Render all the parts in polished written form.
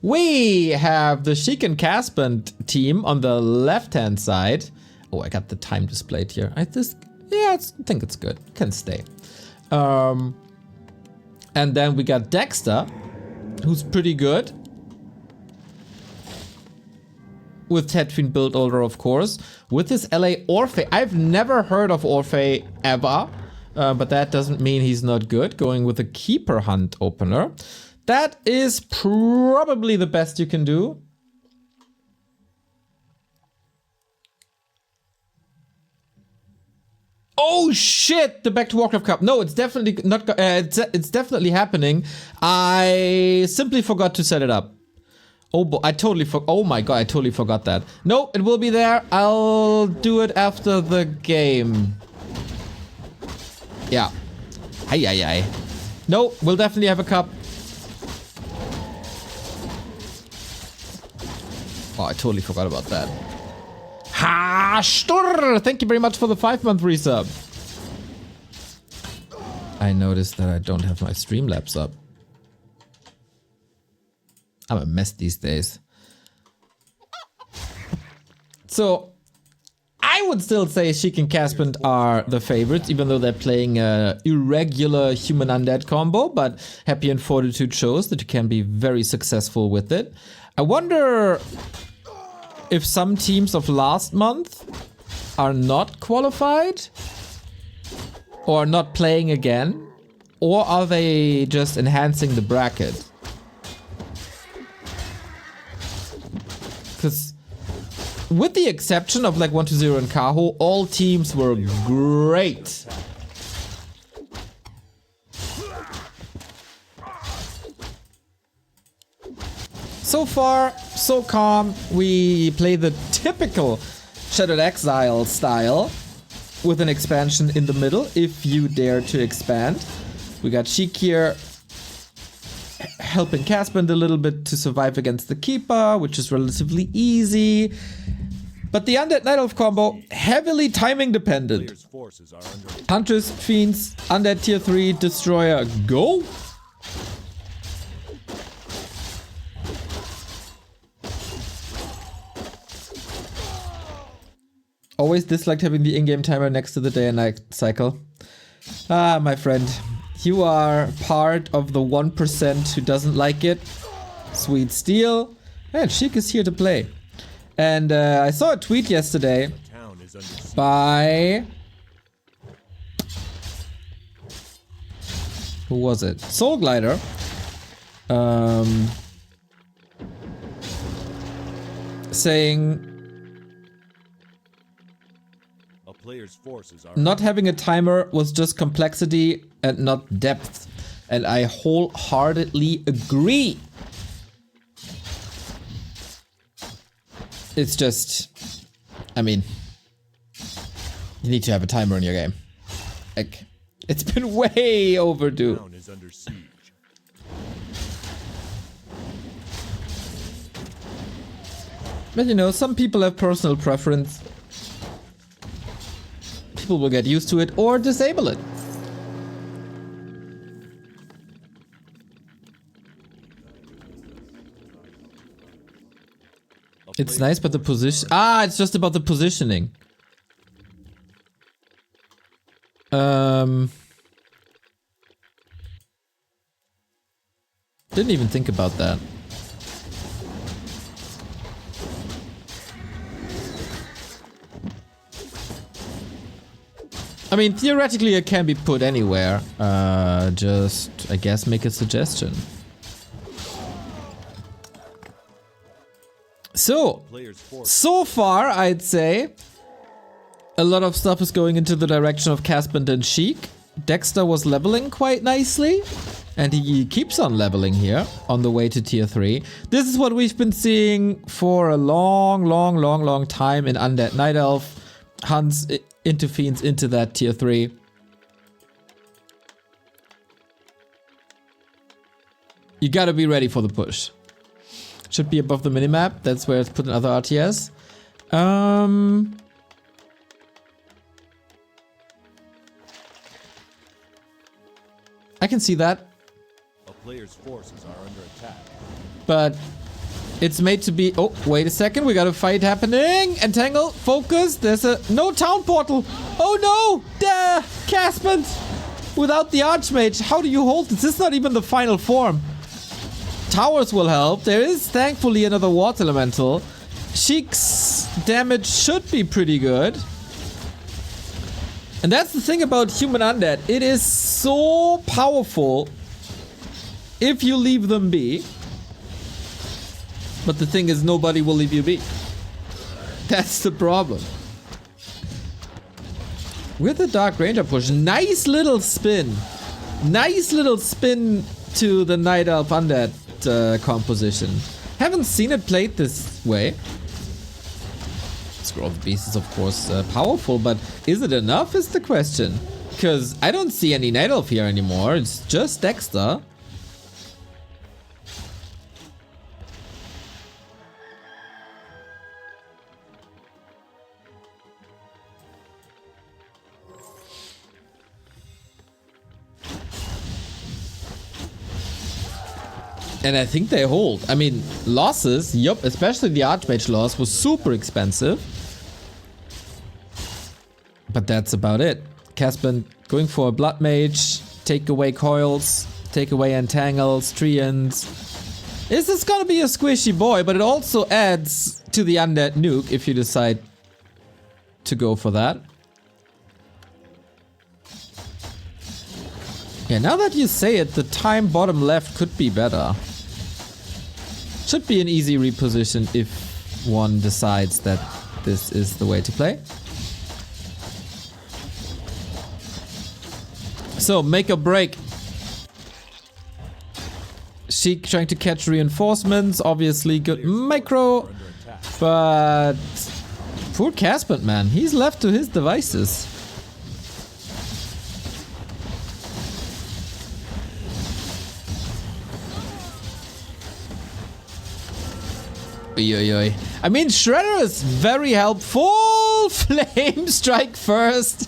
We have the Sheik and CaSpeND team on the left-hand side. Oh, I got the time displayed here. I think it's good. Can stay. And then we got d3xter, who's pretty good. With Tetfin build order, of course. With his LA Orfey. I've never heard of Orfey ever. But that doesn't mean he's not good. Going with a Keeper Hunt opener. That is probably the best you can do. Oh shit! The Back to Warcraft Cup. No, it's definitely not. It's definitely happening. I simply forgot to set it up. Oh, oh my god! I totally forgot that. No, it will be there. I'll do it after the game. Yeah. Ay. No, we'll definitely have a cup. Oh, I totally forgot about that. Ha! Sturr! Thank you very much for the 5-month resub. I noticed that I don't have my Streamlabs up. I'm a mess these days. So, I would still say Sheik and CaSpeND are the favorites, even though they're playing a irregular human undead combo, but Happy and Fortitude shows that you can be very successful with it. I wonder if some teams of last month are not qualified or not playing again, or are they just enhancing the bracket? Because with the exception of like 120 and Kaho, all teams were great. So far, so calm. We play the typical Shadowed Exile style with an expansion in the middle, if you dare to expand. We got Sheik here helping CaSpeND a little bit to survive against the Keeper, which is relatively easy. But the Undead Night Elf combo, heavily timing dependent. Huntress, Fiends, Undead Tier 3, Destroyer, go! Always disliked having the in-game timer next to the day and night cycle. Ah, my friend. You are part of the 1% who doesn't like it. Sweet Steel. And Sheik is here to play. And I saw a tweet yesterday by... who was it? Soul Glider. Saying... not having a timer was just complexity and not depth. And I wholeheartedly agree. It's just, I mean, you need to have a timer in your game. Like, it's been way overdue. But you know, some people have personal preference. People will get used to it or disable it. It's nice, but the position... ah, it's just about the positioning. Didn't even think about that. I mean, theoretically it can be put anywhere. Just, I guess, make a suggestion. So far, I'd say a lot of stuff is going into the direction of CaSpeND and Sheik. d3xter was leveling quite nicely, and he keeps on leveling here on the way to tier 3. This is what we've been seeing for a long time in Undead Night Elf. Hunts into Fiends into that tier 3. You gotta be ready for the push. Should be above the minimap. That's where it's put in other RTS. I can see that. Players' forces are under attack. But it's made to be... Oh, wait a second. We got a fight happening. Entangle, focus. There's a... No town portal. Oh, no. Duh. CaSpeND. Without the Archmage, how do you hold this? This is not even the final form. Towers will help. There is thankfully another Water Elemental. Sheik's damage should be pretty good. And that's the thing about Human Undead. It is so powerful if you leave them be. But the thing is, nobody will leave you be. That's the problem. With the Dark Ranger push, nice little spin. Nice little spin to the Night Elf Undead composition. Haven't seen it played this way. Scroll of the Beast is of course powerful, but is it enough is the question. Because I don't see any Night Elf here anymore. It's just Dexter. And I think they hold. I mean, losses, yup, especially the Archmage loss was super expensive. But that's about it. CaSpeND going for a Blood Mage, take away coils, take away entangles, treants. This is gonna be a squishy boy, but it also adds to the Undead Nuke if you decide to go for that. Yeah, now that you say it, the time bottom left could be better. Should be an easy reposition if one decides that this is the way to play. So, make or break. Sheik trying to catch reinforcements, obviously good micro, but poor CaSpeND, man, he's left to his devices. I mean, Shredder is very helpful. Flame Strike first.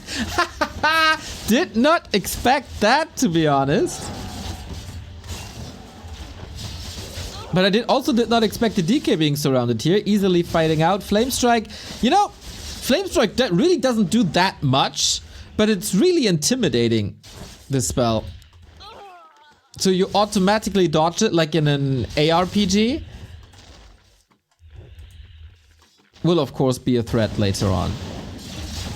Did not expect that, to be honest. But I also did not expect the DK being surrounded here. Easily fighting out. Flame Strike. You know, Flame Strike that really doesn't do that much, but it's really intimidating, this spell. So you automatically dodge it like in an ARPG. Will of course be a threat later on.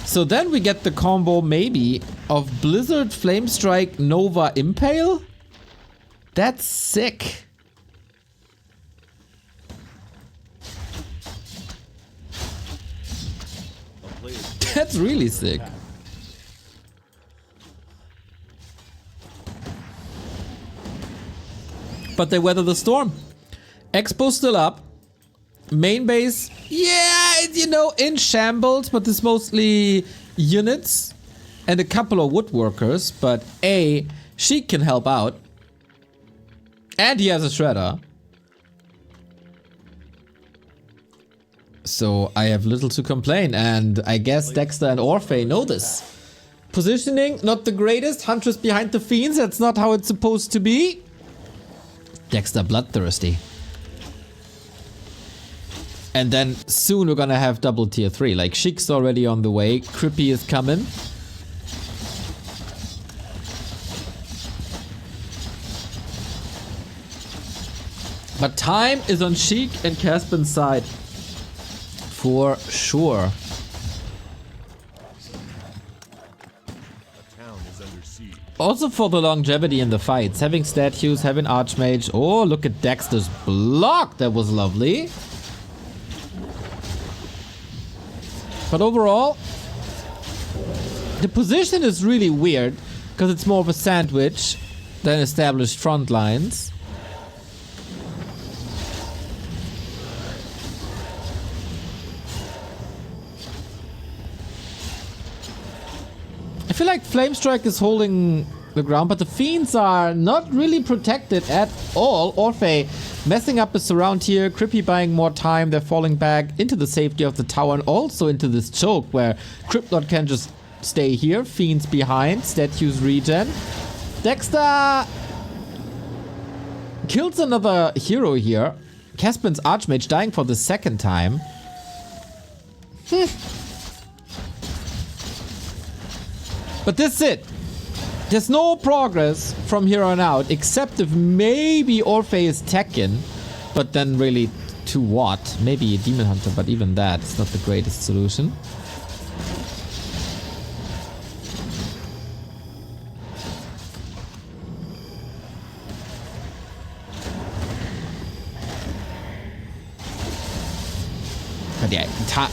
So then we get the combo maybe of Blizzard, Flame Strike, Nova, Impale. That's sick. That's really sick. But they weather the storm. Expo still up. Main base, yeah, you know, in shambles, but it's mostly units and a couple of woodworkers. But Sheik can help out. And he has a shredder. So I have little to complain, and I guess Dexter and Orfey know this. Positioning, not the greatest. Huntress behind the Fiends, that's not how it's supposed to be. Dexter bloodthirsty. And then soon we're gonna have double tier 3. Like, Sheik's already on the way. Crippy is coming. But time is on Sheik and CaSpeND's side. For sure. A town is under siege. Also for the longevity in the fights. Having statues, having Archmage. Oh, look at Dexter's block. That was lovely. But overall, the position is really weird because it's more of a sandwich than established front lines. I feel like Flame Strike is holding the ground, but the Fiends are not really protected at all. Orfey messing up the surround here, Crippy buying more time, they're falling back into the safety of the tower and also into this choke where Cryptlord can just stay here, Fiends behind, statues regen. Dexter kills another hero here. CaSpeND's Archmage dying for the second time. But that's it. There's no progress from here on out, except if maybe Orfey is Tekken, but then really to what? Maybe a Demon Hunter, but even that is not the greatest solution. But yeah,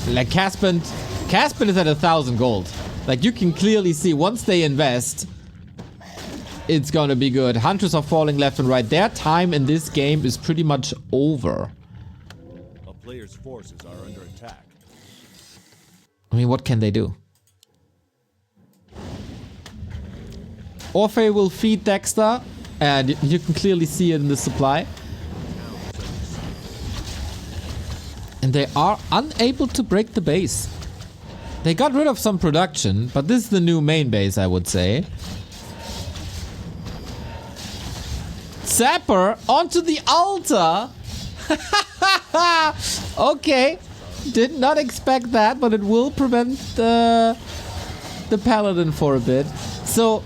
like CaSpeND is at 1,000 gold. Like you can clearly see once they invest, it's gonna be good. Hunters are falling left and right. Their time in this game is pretty much over. A player's forces are under attack. I mean, what can they do? Orfey will feed Dexter, and you can clearly see it in the supply. And they are unable to break the base. They got rid of some production, but this is the new main base, I would say. Zapper onto the altar. Okay, did not expect that, but it will prevent the paladin for a bit. So,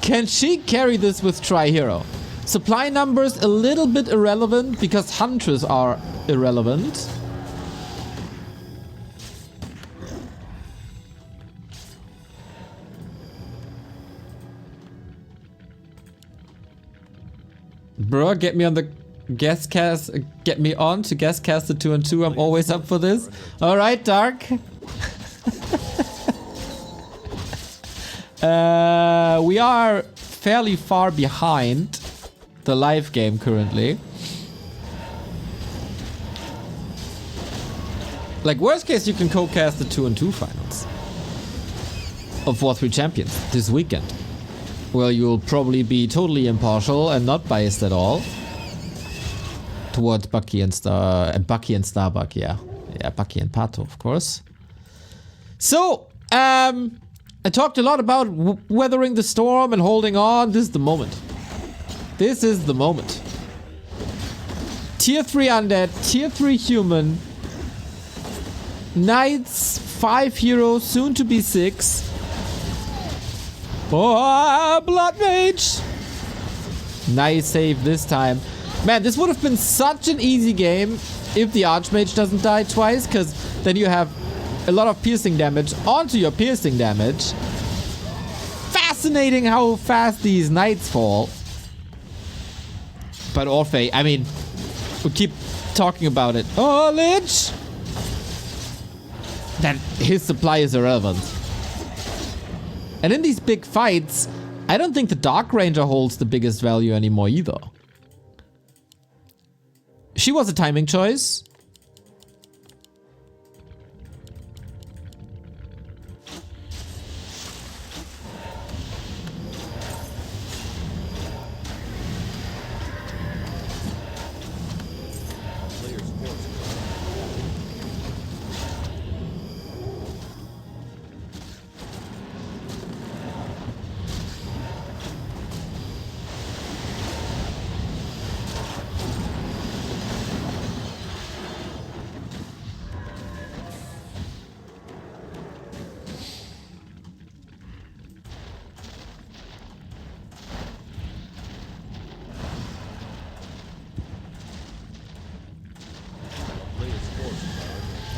can she carry this with Tri-Hero? Supply numbers a little bit irrelevant because Hunters are irrelevant. Bro, get me on the guest cast. Get me on to guest cast the 2-on-2. I'm always up for this. All right, Dark. We are fairly far behind the live game currently. Like worst case, you can co-cast the 2-on-2 finals of War 3 Champions this weekend. Well, you'll probably be totally impartial and not biased at all towards Bucky and Starbuck, yeah. Yeah, Bucky and Pato, of course. So, I talked a lot about weathering the storm and holding on. This is the moment. This is the moment. Tier 3 undead, Tier 3 human, knights, 5 heroes, soon to be 6. Oh, Blood Mage! Nice save this time. Man, this would have been such an easy game if the Archmage doesn't die twice, because then you have a lot of piercing damage onto your piercing damage. Fascinating how fast these knights fall. But Orfey, I mean, we keep talking about it. Oh, Lich! That his supply is irrelevant. And in these big fights, I don't think the Dark Ranger holds the biggest value anymore either. She was a timing choice.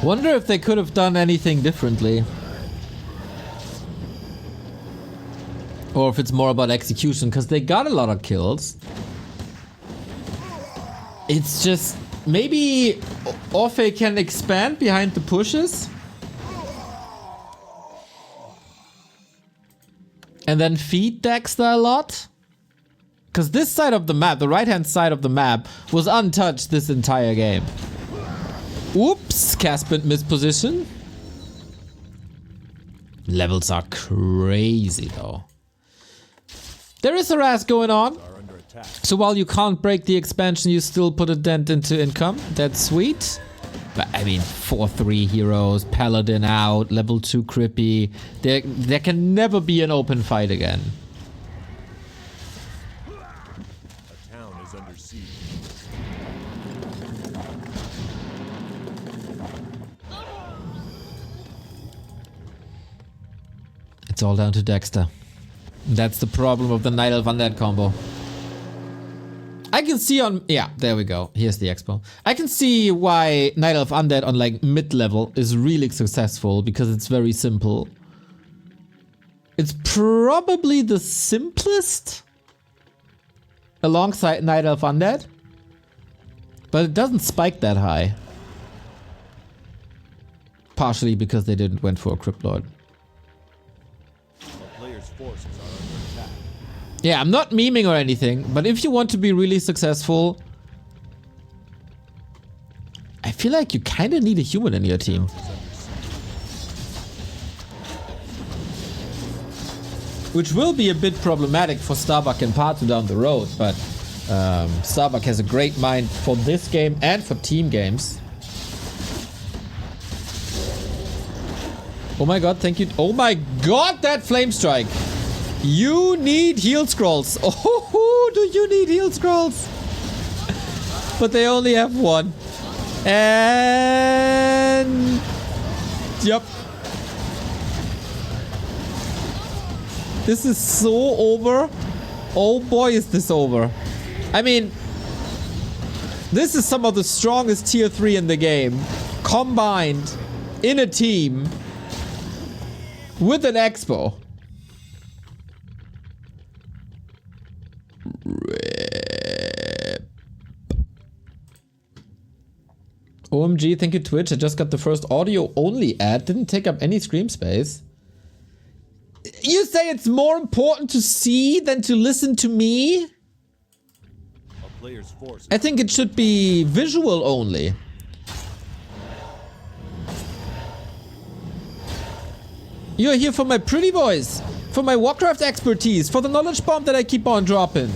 Wonder if they could have done anything differently. Or if it's more about execution, because they got a lot of kills. It's just, maybe Orfey can expand behind the pushes. And then feed Dexter a lot. Because this side of the map, the right-hand side of the map, was untouched this entire game. Oops, CaSpeND missed position. Levels are crazy though. There is harass going on. So while you can't break the expansion, you still put a dent into income. That's sweet. But I mean, 4-3 heroes, Paladin out, level 2 Crippy. There can never be an open fight again. It's all down to Dexter. That's the problem of the Night Elf Undead combo. I can see on... Yeah, there we go. Here's the expo. I can see why Night Elf Undead on like mid-level is really successful because it's very simple. It's probably the simplest alongside Night Elf Undead. But it doesn't spike that high. Partially because they didn't went for a Crypt Lord. Forces are under attack. Yeah, I'm not memeing or anything, but if you want to be really successful, I feel like you kind of need a human in your team. Which will be a bit problematic for Starbuck and Patu down the road, but Starbuck has a great mind for this game and for team games. Oh my god, thank you. Oh my god, that flame strike. You need heal scrolls. Oh, do you need heal scrolls? But they only have one. And... Yep. This is so over. Oh boy, is this over. I mean, this is some of the strongest tier 3 in the game. Combined in a team. With an expo. Rip. OMG, thank you Twitch. I just got the first audio only ad. Didn't take up any screen space. You say it's more important to see than to listen to me? I think it should be visual only. You're here for my pretty voice, for my Warcraft expertise, for the knowledge bomb that I keep on dropping.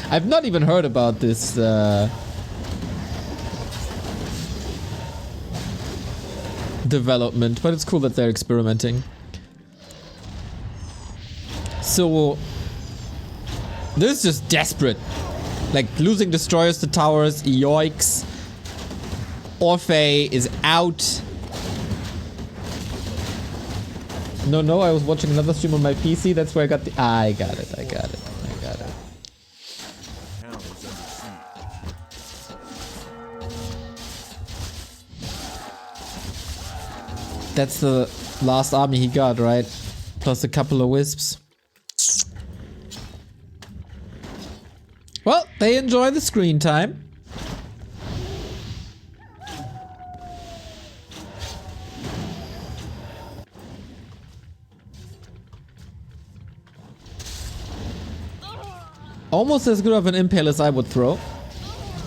I've not even heard about this development, but it's cool that they're experimenting. So this is just desperate. Like losing destroyers to towers, yoiks. Orfey is out. No, I was watching another stream on my PC. That's where I got the... I got it. That's the last army he got, right? Plus a couple of wisps. Well, they enjoy the screen time. Almost as good of an impale as I would throw.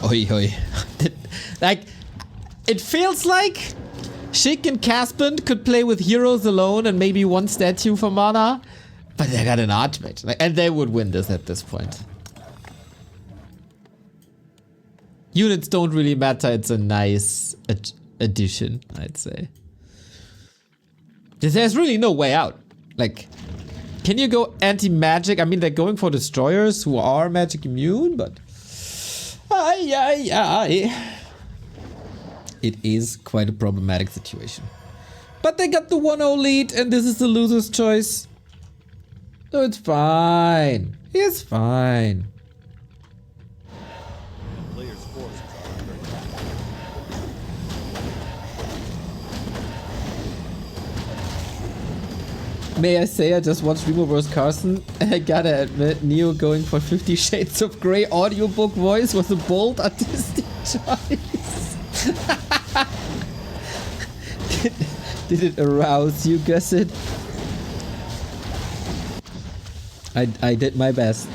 Oi, oi. Like, it feels like Sheik and CaSpeND could play with heroes alone and maybe one statue for mana. But they got an archmage. Like, and they would win this at this point. Units don't really matter. It's a nice addition, I'd say. There's really no way out. Like... Can you go anti-magic? I mean, they're going for destroyers who are magic immune, but... It is quite a problematic situation. But they got the 1-0 lead, and this is the loser's choice. So it's fine. It's fine. May I say I just watched Remo vs. Carson? I gotta admit, Neo going for 50 Shades of Grey audiobook voice was a bold artistic choice. Did it arouse you, Gusset? I did my best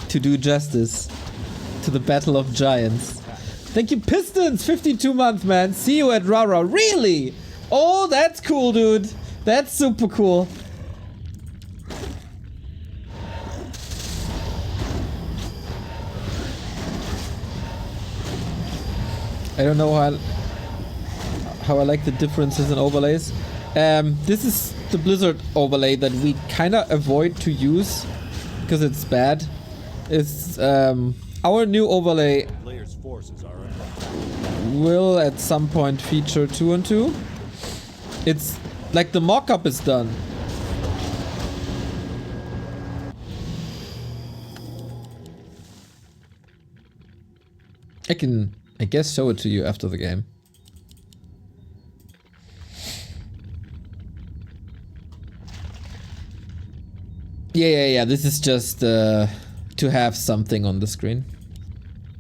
to do justice to the Battle of Giants. Thank you, Pistons! 52 months, man. See you at Rara. Really? Oh, that's cool, dude. That's super cool. I don't know how I like the differences in overlays. This is the Blizzard overlay that we kind of avoid to use because it's bad. It's our new overlay will at some point feature 2-on-2. It's Like the mock-up is done. I can, I guess, show it to you after the game. Yeah. This is just to have something on the screen.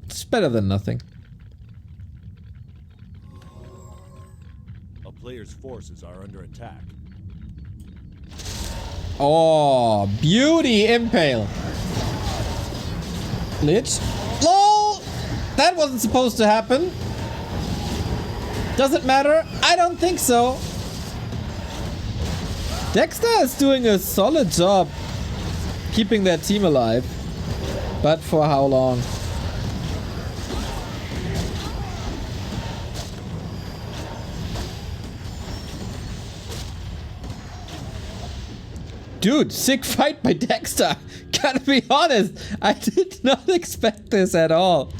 It's better than nothing. A player's forces are under attack. Oh, beauty impale. Lich. LOL! That wasn't supposed to happen. Does it matter? I don't think so. Dexter is doing a solid job keeping their team alive. But for how long? Dude, sick fight by Dexter. Gotta be honest, I did not expect this at all.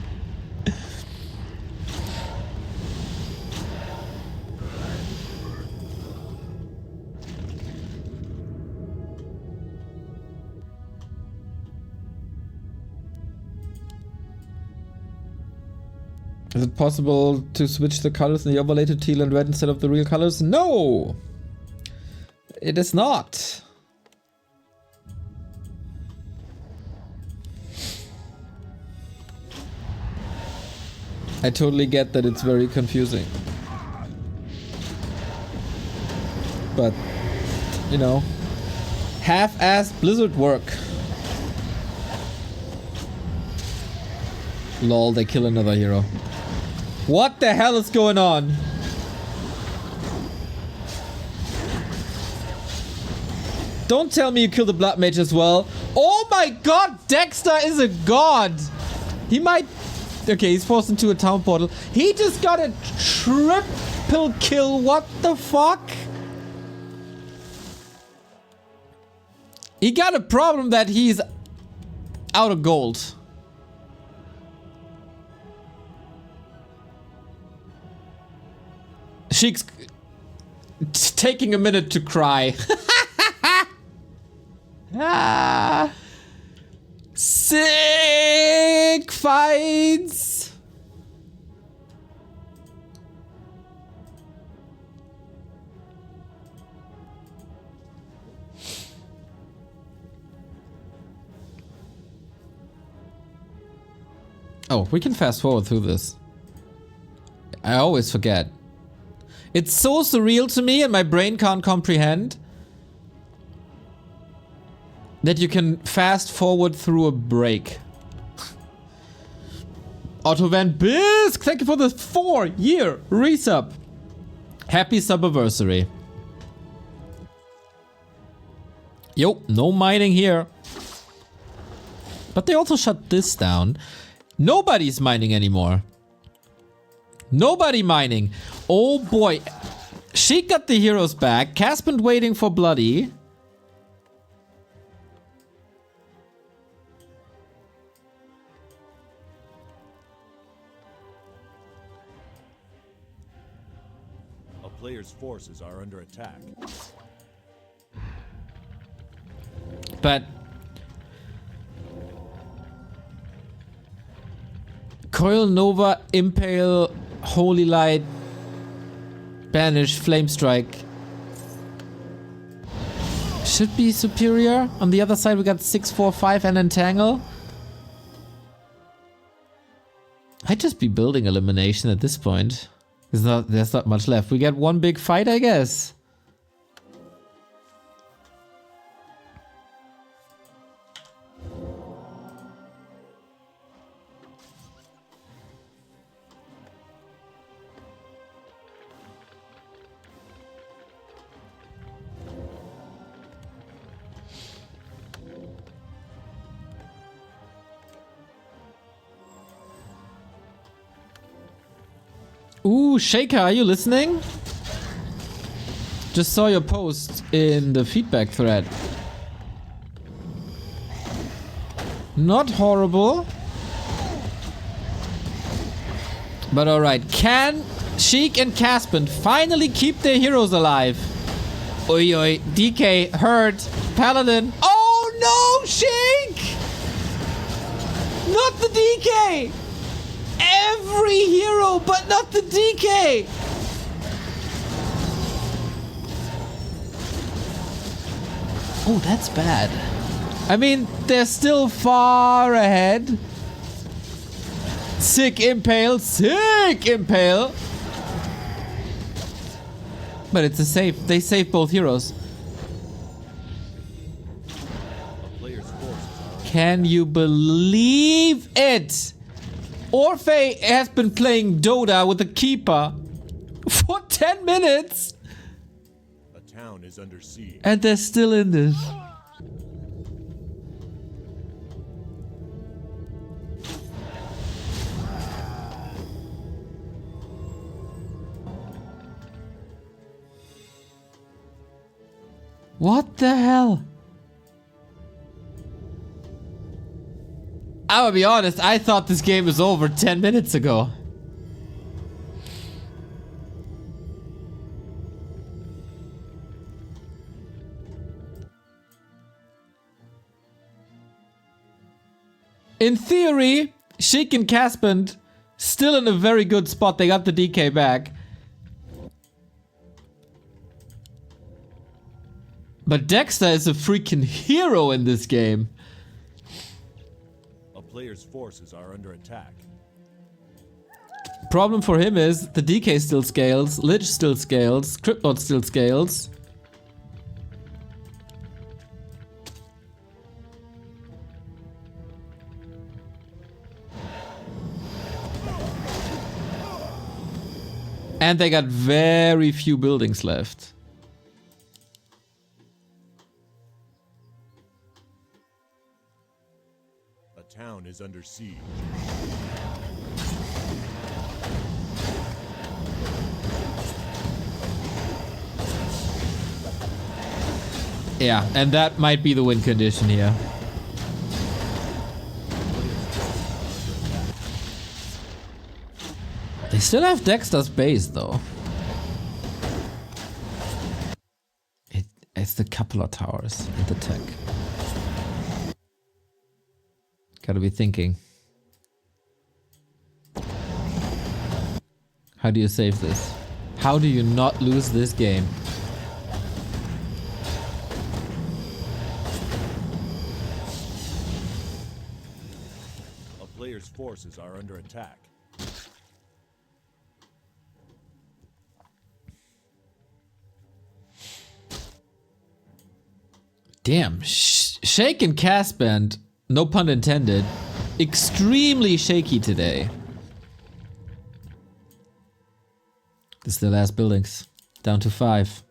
Is it possible to switch the colors in the overlay to teal and red instead of the real colors? No! It is not. I totally get that it's very confusing. But, you know, half-assed Blizzard work. Lol, they kill another hero. What the hell is going on? Don't tell me you killed the Blood Mage as well. Oh my god, Dexter is a god! He might... Okay, he's forced into a town portal. He just got a triple kill. What the fuck? He got a problem that he's out of gold. Sheik's taking a minute to cry. Ah. Sick fights. Oh, we can fast forward through this. I always forget. It's so surreal to me and my brain can't comprehend that you can fast forward through a break. Otto Van Bisk, thank you for the 4-year resub. Happy subiversary. Yo, no mining here. But they also shut this down. Nobody's mining anymore. Nobody mining. Oh boy. Sheik got the heroes back. CaSpeND waiting for Bloody. A player's forces are under attack. But Coil, Nova, Impale, Holy Light, Banish, Flame Strike should be superior. On the other side we got 6, 4, 5 and Entangle. I'd just be building Elimination at this point. There's not much left. We get one big fight, I guess. Ooh, Shaker, are you listening? Just saw your post in the feedback thread. Not horrible. But alright, can Sheik and CaSpeND finally keep their heroes alive? Oi, oi. DK, hurt. Paladin. Oh no, Sheik! Not the DK! Every hero, but not the DK! Oh, that's bad. I mean, they're still far ahead. Sick impale, sick impale. But it's a save. They save both heroes. Can you believe it? Orfey has been playing Dota with the keeper for 10 minutes. A town is under siege. And they're still in this. What the hell? I'm gonna be honest, I thought this game was over 10 minutes ago. In theory, Sheik and CaSpeND still in a very good spot. They got the DK back. But d3xter is a freaking hero in this game. A player's forces are under attack. Problem for him is the DK still scales, Lich still scales, Cryptbot still scales. And they got very few buildings left. Town is under siege. Yeah, and that might be the win condition here. They still have d3xter's base though. It's the couple of towers and the tech. Gotta be thinking. How do you save this? How do you not lose this game? A player's forces are under attack. Damn, Sheik and CaSpeND, no pun intended, extremely shaky today. This is the last buildings. Down to 5.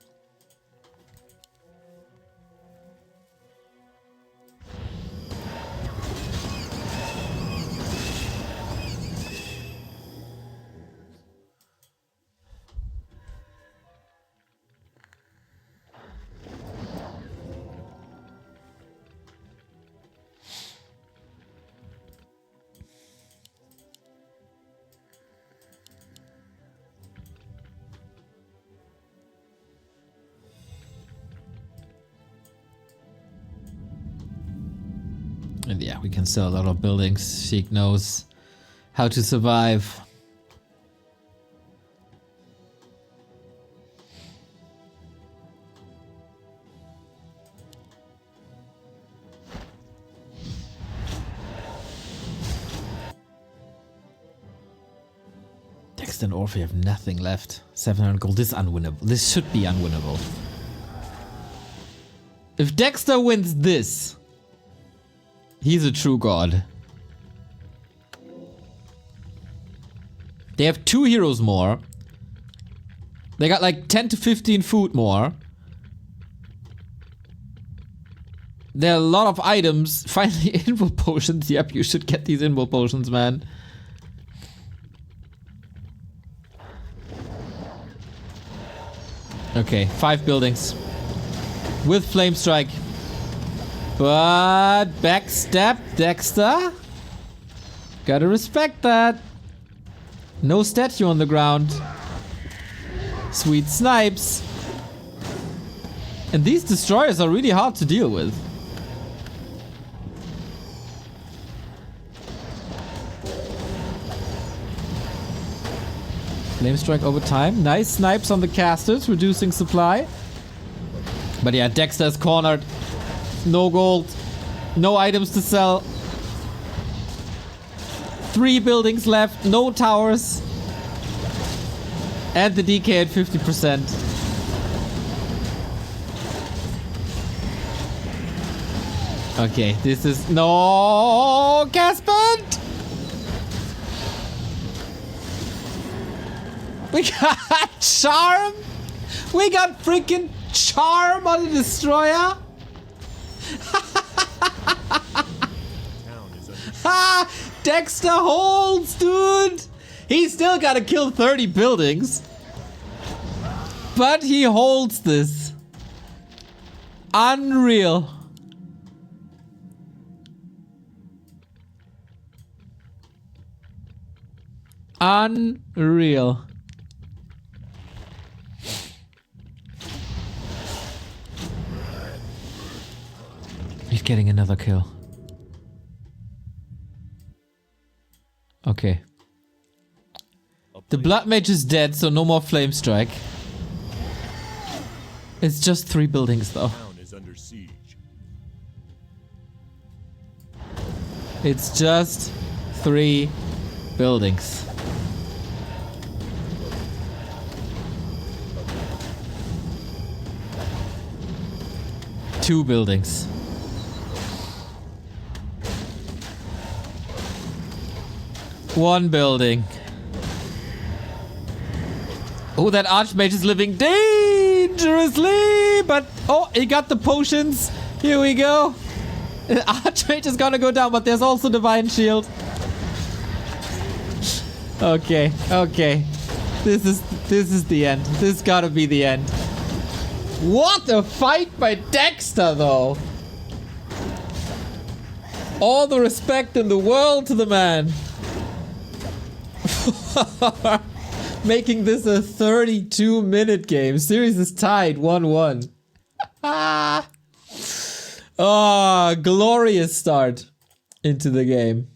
And yeah, we can sell a lot of buildings. Sheik knows how to survive. d3xter and Orfey have nothing left. 700 gold. This is unwinnable. This should be unwinnable. If d3xter wins this, he's a true god. They have 2 heroes more. They got like 10 to 15 food more. There are a lot of items. Finally, invul potions. Yep, you should get these invul potions, man. Okay, 5 buildings. With flame strike. But backstab d3xter. Gotta respect that. No statue on the ground. Sweet snipes. And these destroyers are really hard to deal with. Flame strike over time. Nice snipes on the casters, reducing supply. But yeah, Dexter is cornered. No gold. No items to sell. 3 buildings left. No towers. And the DK at 50%. Okay, this is... No! CaSpeND! We got charm! We got freaking charm on the destroyer! Ha! Dexter holds, dude! He's still gotta kill 30 buildings. But he holds this. Unreal. Unreal. He's getting another kill. Okay. The Blood Mage is dead, so no more Flame Strike. It's just 3 buildings though. Is under siege. It's just 3 buildings. Two buildings. One building. Oh, that Archmage is living dangerously, but oh, he got the potions. Here we go. Archmage is gonna go down, but there's also Divine Shield. Okay, okay. This is the end. This gotta be the end. What a fight by Dexter, though. All the respect in the world to the man. Making this a 32-minute game. Series is tied 1-1. Oh, glorious start into the game.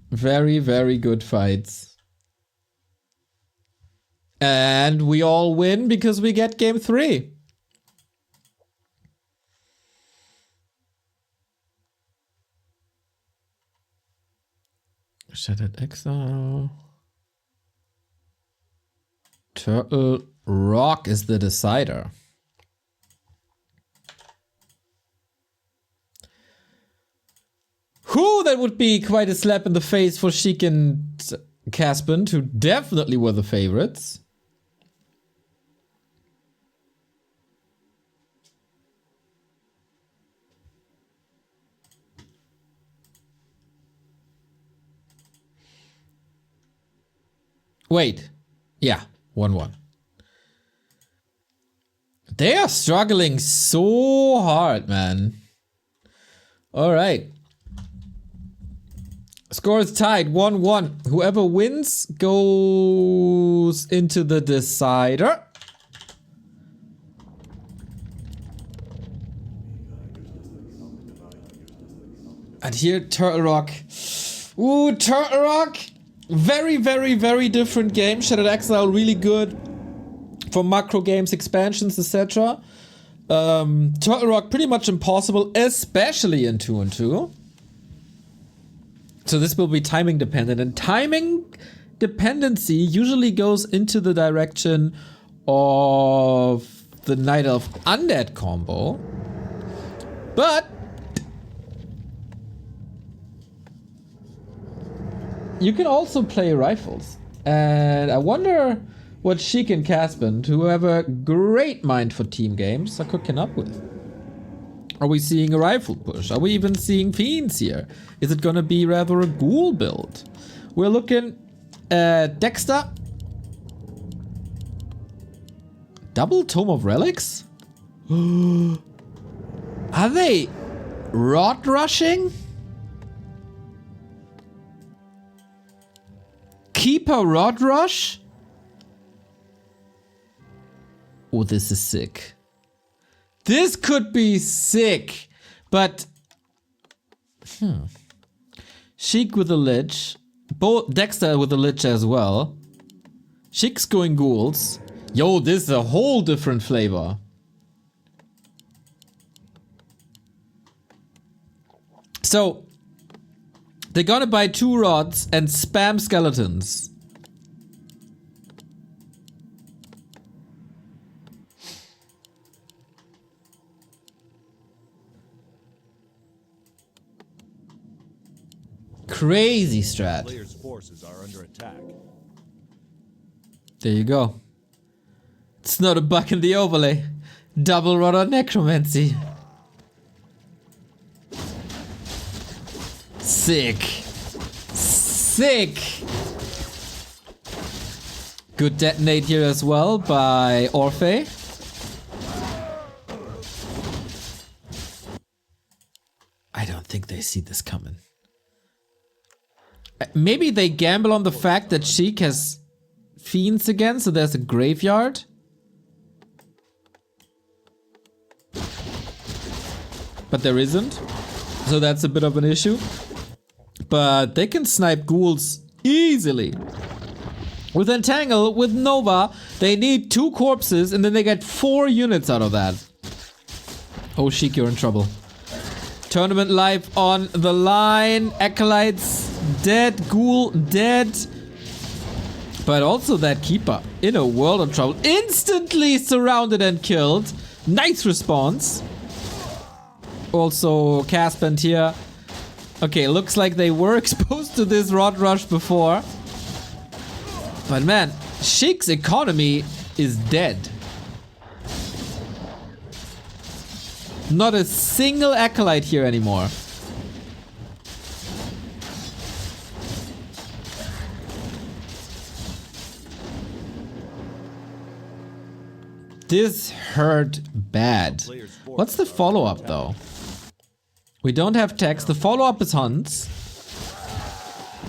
Very, very good fights. And we all win because we get game 3. Shattered Exile. Turtle Rock is the decider. Whew, that would be quite a slap in the face for Sheik and CaSpeND, who definitely were the favorites. Wait. Yeah, 1-1. They are struggling so hard, man. All right. Score is tied 1-1. Whoever wins goes into the decider. And here, Turtle Rock. Ooh, Turtle Rock. Very, very, very different game. Shattered Exile really good for macro games, expansions, etc. Turtle Rock pretty much impossible, especially in 2-2. So this will be timing dependent, and timing dependency usually goes into the direction of the Night Elf Undead combo. But you can also play rifles. And I wonder what Sheik and CaSpeND, who have a great mind for team games, are cooking up with. Are we seeing a rifle push? Are we even seeing fiends here? Is it gonna be rather a ghoul build? We're looking at Dexter. Double Tome of Relics? Are they rod rushing? Keeper rod rush? Oh, this is sick. This could be sick, but Sheik with the Lich, both Dexter with the Lich as well. Sheik's going ghouls. Yo, this is a whole different flavor. So they're gonna buy 2 rods and spam skeletons. Crazy strat. Players' forces are under attack. There you go. It's not a bug in the overlay. Double rod on necromancy. Sick. Sick. Good detonate here as well by Orfey. I don't think they see this coming. Maybe they gamble on the fact that Sheik has fiends again, so there's a graveyard. But there isn't. So that's a bit of an issue. But they can snipe ghouls easily. With Entangle, with Nova, they need 2 corpses and then they get 4 units out of that. Oh, Sheik, you're in trouble. Tournament life on the line. Acolytes dead. Ghoul dead. But also that Keeper in a world of trouble. Instantly surrounded and killed. Nice response. Also CaSpeND here. Okay, looks like they were exposed to this rod rush before. But man, Sheik's economy is dead. Not a single acolyte here anymore. This hurt bad. What's the follow-up though? We don't have text. The follow-up is Hunts.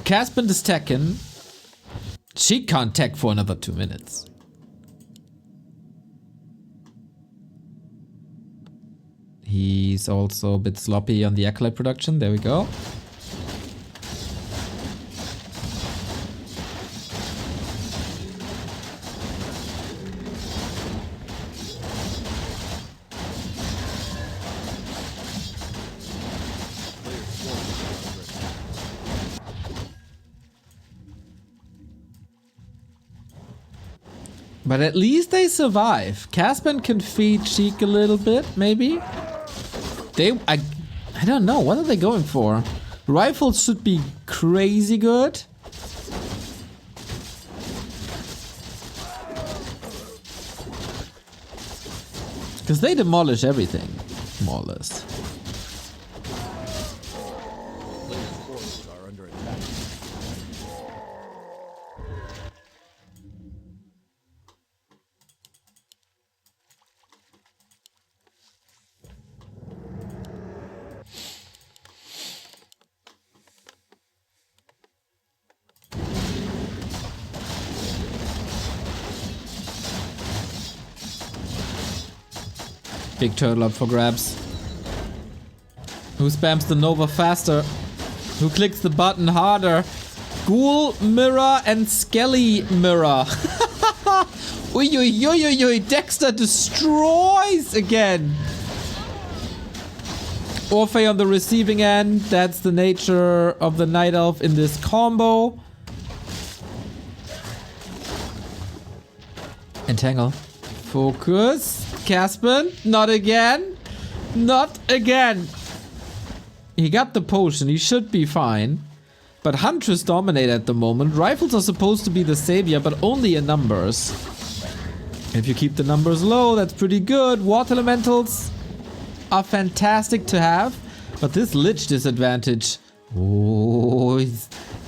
CaSpeND is Tekken. She can't tech for another 2 minutes. He's also a bit sloppy on the acolyte production. There we go. But at least they survive. CaSpeND can feed Sheik a little bit, maybe. I don't know. What are they going for? Rifles should be crazy good. Because they demolish everything, more or less. Players' forces are under attack. Big turtle up for grabs. Who spams the Nova faster? Who clicks the button harder? Ghoul mirror and Skelly mirror. Oi, oi, oi, oi, oi. Dexter destroys again. Orfey on the receiving end. That's the nature of the Night Elf in this combo. Entangle. Focus. CaSpeND. Not again. Not again. He got the potion. He should be fine. But Huntress dominate at the moment. Rifles are supposed to be the savior, but only in numbers. If you keep the numbers low, that's pretty good. Water elementals are fantastic to have. But this Lich disadvantage. Oh, he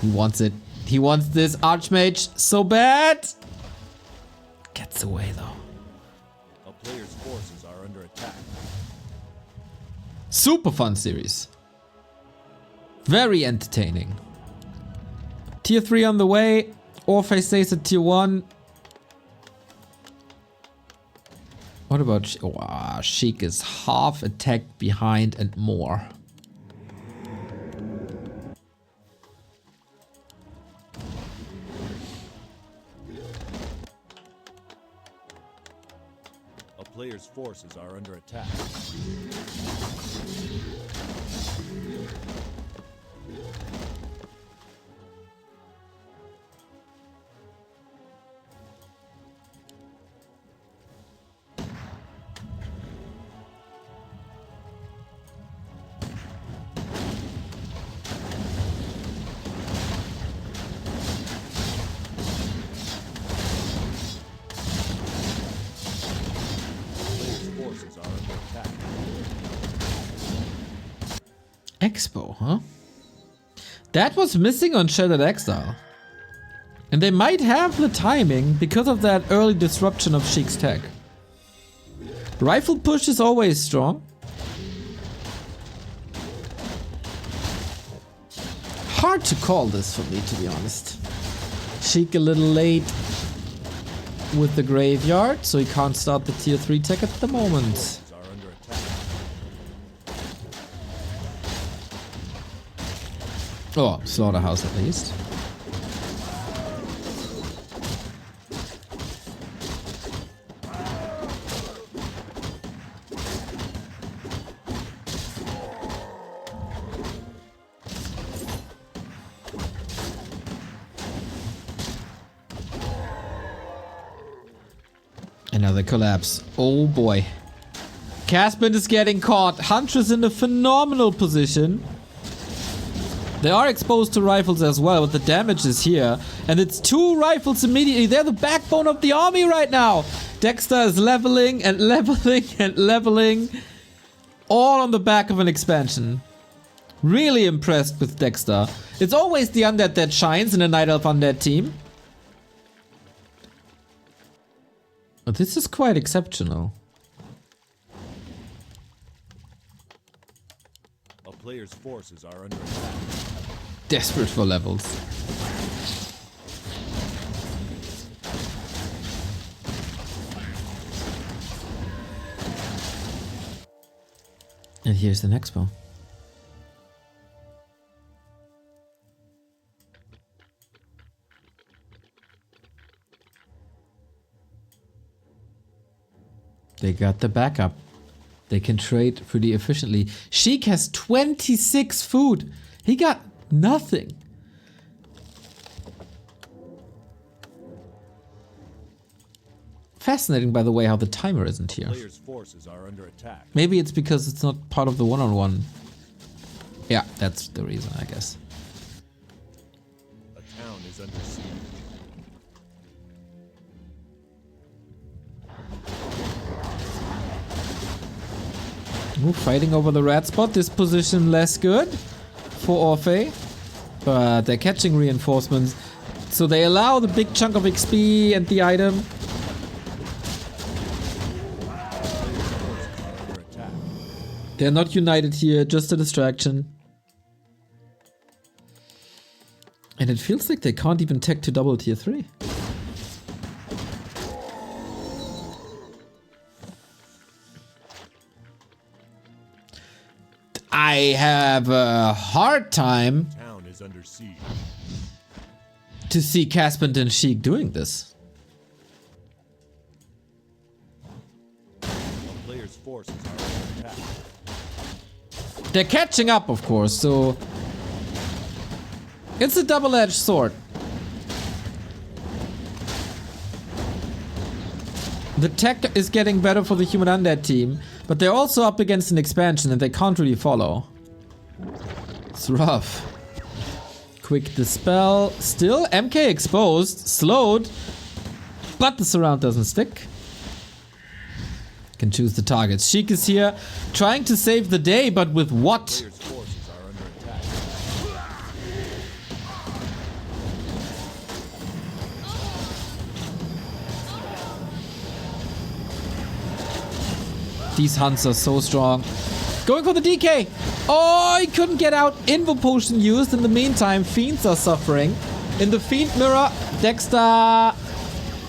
wants it. He wants this Archmage so bad. Gets away though. Super fun series. Very entertaining. Tier 3 on the way. Orfey stays at tier 1. What about... Wow, Sheik is half attack behind and more. A player's forces are under attack. Expo, huh? That was missing on Shattered Exile. And they might have the timing because of that early disruption of Sheik's tech. Rifle push is always strong. Hard to call this for me, to be honest. Sheik a little late with the graveyard, so he can't start the tier 3 tech at the moment. Oh, Slaughterhouse at least. Another collapse. Oh boy. CaSpeND is getting caught. Huntress in a phenomenal position. They are exposed to rifles as well, but the damage is here. And it's 2 rifles immediately. They're the backbone of the army right now. Dexter is leveling and leveling and leveling. All on the back of an expansion. Really impressed with Dexter. It's always the undead that shines in a Night Elf undead team. But this is quite exceptional. A player's forces are under attack. Desperate for levels. And here's the next one. They got the backup. They can trade pretty efficiently. Sheik has 26 food. He got nothing. Fascinating, by the way, how the timer isn't here. Players' forces are under attack. Maybe it's because it's not part of the one-on-one. Yeah, that's the reason, I guess. A town is under siege. Ooh, fighting over the red spot. This position less good for Orfey. But they're catching reinforcements. So they allow the big chunk of XP and the item. They're not united here, just a distraction. And it feels like they can't even tech to double tier 3. I have a hard time Town is under siege. to see CaSpeND and Sheik doing this. A player's forces are under attack. They're catching up, of course, so it's a double-edged sword. The tech is getting better for the human undead team, but they're also up against an expansion and they can't really follow. It's rough. Quick dispel. Still MK exposed, slowed, but the surround doesn't stick. Can choose the targets. Sheik is here trying to save the day, but with what? Players' forces are under attack. These hunts are so strong. Going for the DK. Oh, he couldn't get out. Invo potion used. In the meantime, Fiends are suffering. In the Fiend mirror, Dexter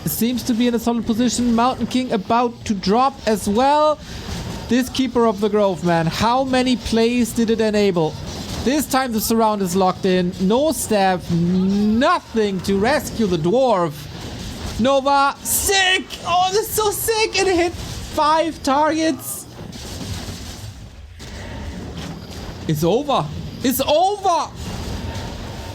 seems to be in a solid position. Mountain King about to drop as well. This Keeper of the Grove, man. How many plays did it enable? This time the surround is locked in. No staff, nothing to rescue the dwarf. Nova, sick! Oh, this is so sick! It hit 5 targets. It's over. It's over!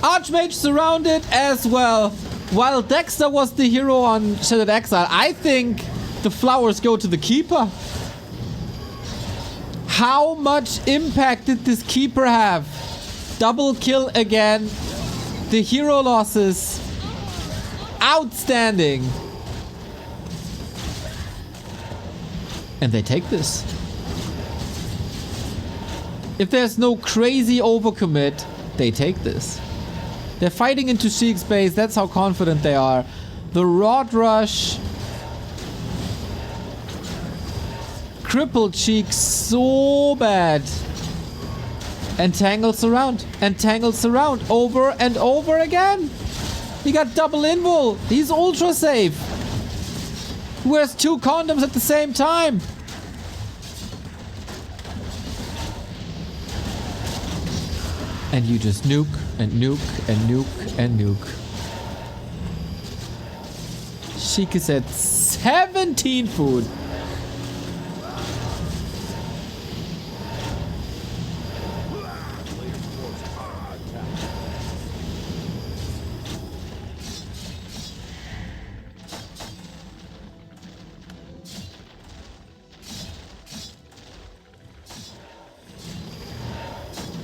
Archmage surrounded as well. While Dexter was the hero on Shattered Exile, I think the flowers go to the Keeper. How much impact did this Keeper have? Double kill again. The hero losses. Outstanding. And they take this. If there's no crazy overcommit, they take this. They're fighting into Sheik's base. That's how confident they are. The Rod Rush crippled Sheik so bad. Entangles around. Entangles around. Over and over again. He got double invul. He's ultra safe. He wears 2 condoms at the same time. And you just nuke and nuke and nuke and nuke. Sheik is at 17 food.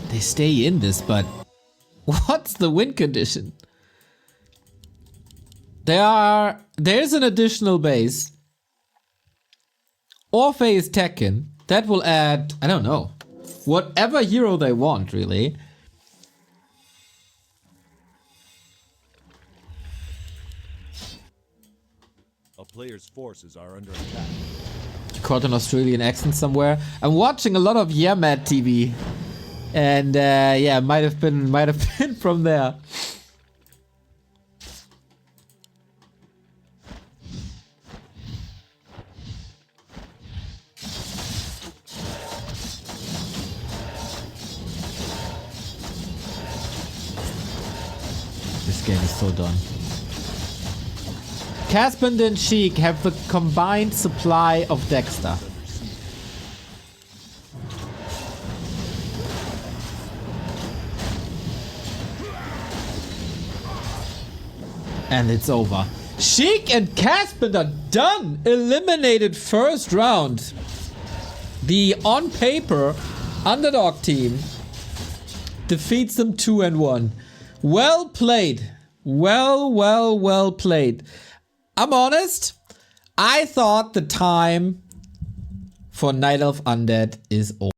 They stay in this, but what's the win condition? There's an additional base. Orfey is Tekken. That will add, I don't know, whatever hero they want, really. A player's forces are under attack. Caught an Australian accent somewhere. I'm watching a lot of Mad TV. And yeah, might have been from there. This game is so done. CaSpeND and Sheik have the combined supply of Dexter. And it's over. Sheik and CaSpeND are done. Eliminated first round. The on paper underdog team defeats them 2-1. Well played. Well played. I'm honest. I thought the time for Night Elf Undead is over.